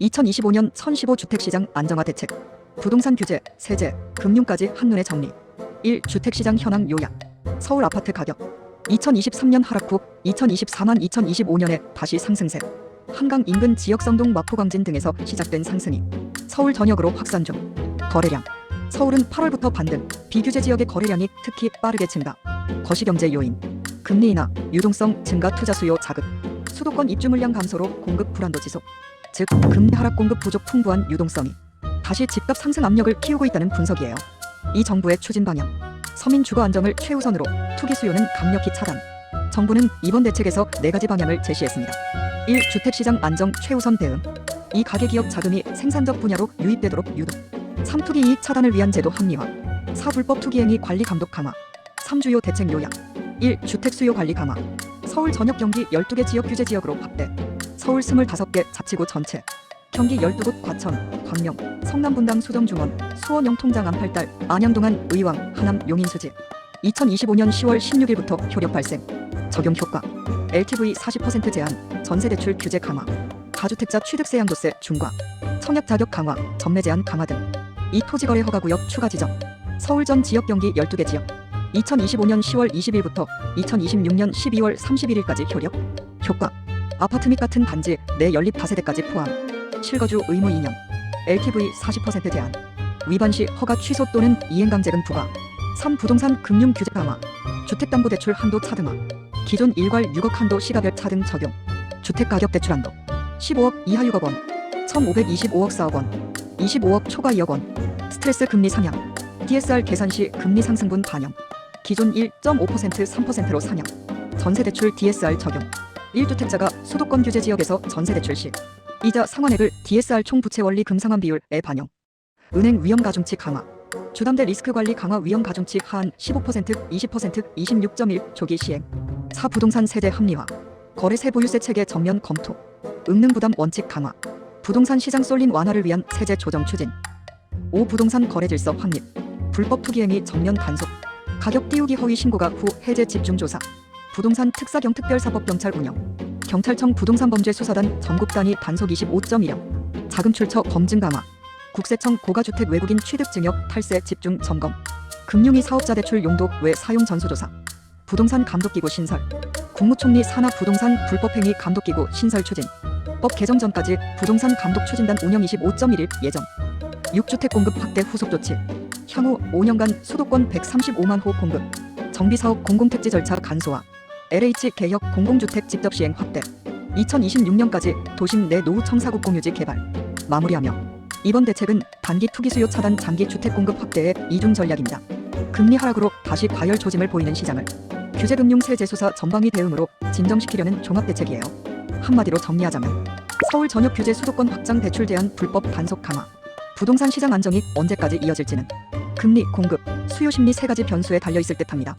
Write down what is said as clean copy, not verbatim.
2025년 1015 주택시장 안정화 대책, 부동산 규제, 세제, 금융까지 한눈에 정리. 1. 주택시장 현황 요약. 서울 아파트 가격 2023년 하락 후 2024만 2025년에 다시 상승세. 한강 인근 지역성동 마포광진 등에서 시작된 상승이 서울 전역으로 확산 중. 거래량 서울은 8월부터 반등, 비규제 지역의 거래량이 특히 빠르게 증가. 거시경제 요인 금리 인하, 유동성 증가, 투자 수요 자극. 수도권 입주 물량 감소로 공급 불안도 지속. 즉 금리 하락, 공급 부족, 풍부한 유동성이 다시 집값 상승 압력을 키우고 있다는 분석이에요. 이 정부의 추진 방향, 서민 주거 안정을 최우선으로, 투기 수요는 강력히 차단. 정부는 이번 대책에서 4가지 방향을 제시했습니다. 1. 주택시장 안정 최우선 대응. 2. 가계기업 자금이 생산적 분야로 유입되도록 유도. 3. 투기 이익 차단을 위한 제도 합리화. 4. 불법 투기 행위 관리 감독 강화. 3. 주요 대책 요약. 1. 주택 수요 관리 강화. 서울 전역, 경기 12개 지역 규제 지역으로 확대. 서울 25개 자치구 전체, 경기 12곳 과천, 광명, 성남 분당 수정중원, 수원 영통장 안팔달, 안양동안 의왕, 하남 용인수지. 2025년 10월 16일부터 효력 발생. 적용 효과 LTV 40% 제한, 전세대출 규제 강화, 다주택자 취득세 양도세 중과, 청약 자격 강화, 전매 제한 강화 등. 2. 토지거래 허가구역 추가 지정. 서울 전 지역, 경기 12개 지역. 2025년 10월 20일부터 2026년 12월 31일까지 효력. 효과 아파트 및 같은 단지 내 연립 다세대까지 포함. 실거주 의무 2년. LTV 40% 제한. 위반 시 허가 취소 또는 이행강제금 부과. 3. 부동산 금융 규제 강화. 주택담보대출 한도 차등화. 기존 일괄 6억 한도 시가별 차등 적용. 주택가격 대출 한도 15억 이하 6억 원, 1525억 4억 원, 25억 초과 2억 원. 스트레스 금리 상향. DSR 계산 시 금리 상승분 반영. 기존 1.5% 3%로 상향. 전세대출 DSR 적용. 1주택자가 수도권 규제 지역에서 전세대출 시 이자 상환액을 DSR 총 부채 원리 금상환 비율에 반영. 은행 위험 가중치 강화. 주담대 리스크 관리 강화, 위험 가중치 하한 15%, 20%, 26.1 조기 시행. 4. 부동산 세제 합리화. 거래세 보유세 체계 전면 검토. 응능 부담 원칙 강화. 부동산 시장 쏠림 완화를 위한 세제 조정 추진. 5. 부동산 거래 질서 확립. 불법 투기 행위 전면 단속. 가격 띄우기 허위 신고가 후 해제 집중 조사. 부동산 특사경 특별사법경찰 운영. 경찰청 부동산범죄수사단 전국 단위 단속 25.1형. 자금 출처 검증 강화. 국세청 고가주택 외국인 취득 증여 탈세 집중 점검. 금융위 사업자 대출 용도 외 사용 전수조사. 부동산 감독기구 신설. 국무총리 산하 부동산 불법행위 감독기구 신설 추진. 법 개정 전까지 부동산 감독 추진단 운영 25.1일 예정. 6주택 공급 확대 후속 조치. 향후 5년간 수도권 135만 호 공급. 정비사업 공공택지 절차 간소화. LH 개혁 공공주택 직접 시행 확대. 2026년까지 도심 내 노후 청사국 공유지 개발. 마무리하며 이번 대책은 단기 투기 수요 차단, 장기 주택 공급 확대의 이중 전략입니다. 금리 하락으로 다시 과열 조짐을 보이는 시장을 규제금융 세제 수사 전방위 대응으로 진정시키려는 종합대책이에요. 한마디로 정리하자면 서울 전역 규제, 수도권 확장 대출 제한, 불법 단속 강화. 부동산 시장 안정이 언제까지 이어질지는 금리, 공급, 수요 심리 3가지 변수에 달려있을 듯합니다.